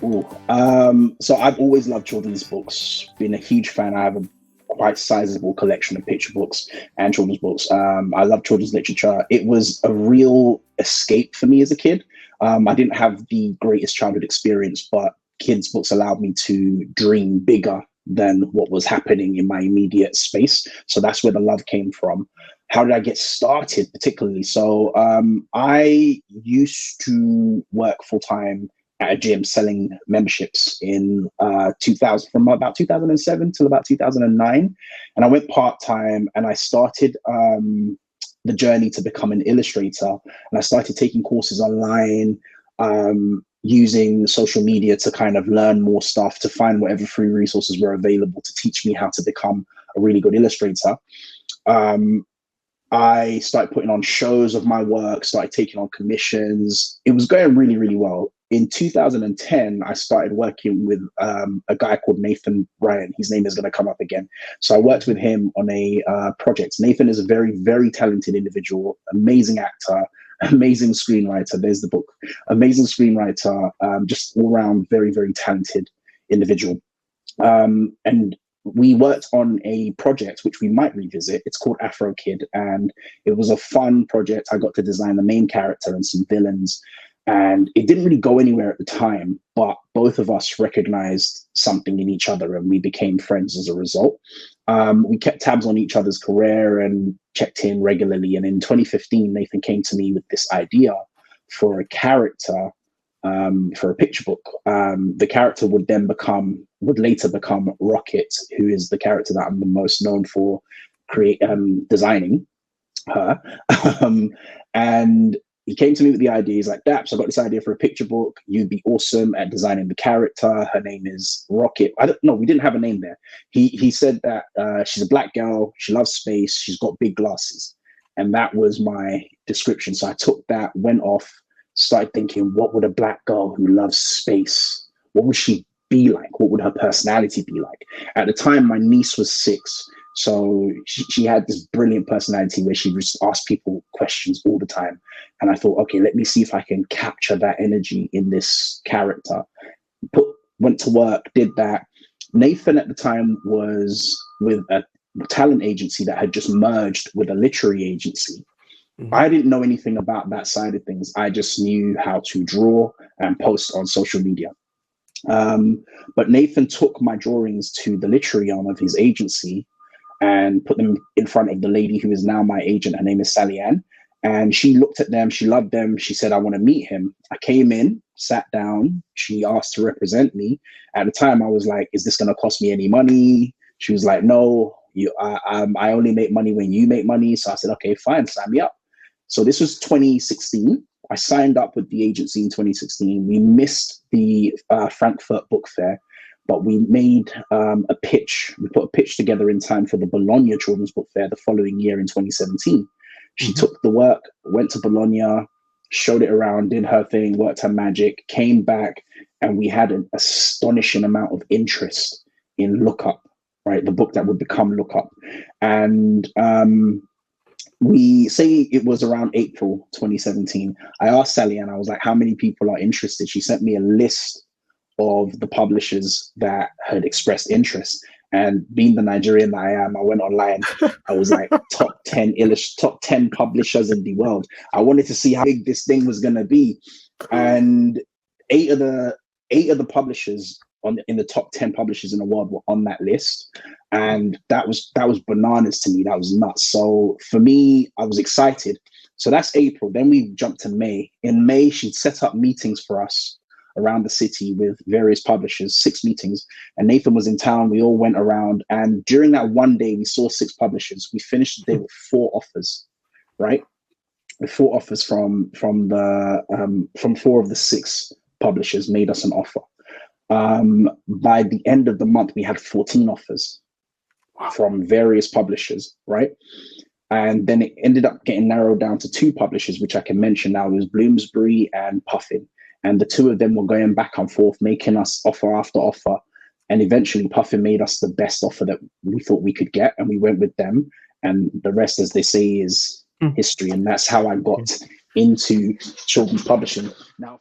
Ooh, so I've always loved children's books. Been a huge fan. I have a quite sizable collection of picture books and children's books. I love children's literature. It was a real escape for me as a kid. I didn't have the greatest childhood experience, but kids' books allowed me to dream bigger than what was happening in my immediate space. So that's where the love came from. How did I get started, particularly? So I used to work full time at a gym selling memberships in 2000, from about 2007 till about 2009. And I went part time and I started the journey to become an illustrator. And I started taking courses online, using social media to kind of learn more stuff, to find whatever free resources were available to teach me how to become a really good illustrator. I started putting on shows of my work, started taking on commissions. It was going really, really well. In 2010, I started working with a guy called Nathan Ryan. His name is going to come up again. So I worked with him on a project. Nathan is a very, very talented individual, amazing actor, amazing screenwriter. There's the book. Amazing screenwriter, just all around very, very talented individual. And we worked on a project which we might revisit. It's called Afro Kid, and it was a fun project. I got to design the main character and some villains, and it didn't really go anywhere at the time, but both of us recognized something in each other and we became friends as a result. We kept tabs on each other's career and checked in regularly. And in 2015, Nathan came to me with this idea for a character, for a picture book. The character would later become Rocket, who is the character that I'm the most known for designing her. And he came to me with the idea. He's like, Daps, I got this idea for a picture book. You'd be awesome at designing the character. Her name is Rocket. I don't know. We didn't have a name there. He said that she's a black girl. She loves space. She's got big glasses. And that was my description. So I took that, went off, started thinking, what would a black girl who loves space, what would she be like? What would her personality be like? At the time, my niece was 6. So she had this brilliant personality where she would just ask people questions all the time. And I thought, okay, let me see if I can capture that energy in this character. Went to work, did that. Nathan at the time was with a talent agency that had just merged with a literary agency. I didn't know anything about that side of things. I just knew how to draw and post on social media. But Nathan took my drawings to the literary arm of his agency and put them in front of the lady who is now my agent. Her name is Sally Ann. And she looked at them. She loved them. She said, I want to meet him. I came in, sat down. She asked to represent me. At the time, I was like, is this going to cost me any money? She was like, no, I only make money when you make money. So I said, okay, fine, sign me up. So this was 2016. I signed up with the agency in 2016. We missed the Frankfurt Book Fair, but we made a pitch. We put a pitch together in time for the Bologna Children's Book Fair the following year in 2017. She took the work, went to Bologna, showed it around, did her thing, worked her magic, came back, and we had an astonishing amount of interest in Look Up, right? The book that would become Look Up. And we say it was around April 2017. I asked Sally and I was like, how many people are interested? She sent me a list of the publishers that had expressed interest. And being the Nigerian that I am, I went online. I was like, top 10 publishers in the world. I wanted to see how big this thing was going to be. And eight of the publishers in the top 10 publishers in the world were on that list. And that was bananas to me. That was nuts. So for me, I was excited. So that's April. Then we jumped to May. In May, she'd set up meetings for us around the city with various publishers, 6 meetings. And Nathan was in town. We all went around. And during that one day, we saw 6 publishers. We finished the day with 4 offers, right? With 4 offers from 4 of the 6 publishers made us an offer. By the end of the month, we had 14 offers from various publishers, right? And then it ended up getting narrowed down to 2 publishers, which I can mention now. It was Bloomsbury and Puffin. And the 2 of them were going back and forth, making us offer after offer. And eventually Puffin made us the best offer that we thought we could get. And we went with them. And the rest, as they say, is history. And that's how I got into children's publishing. Now,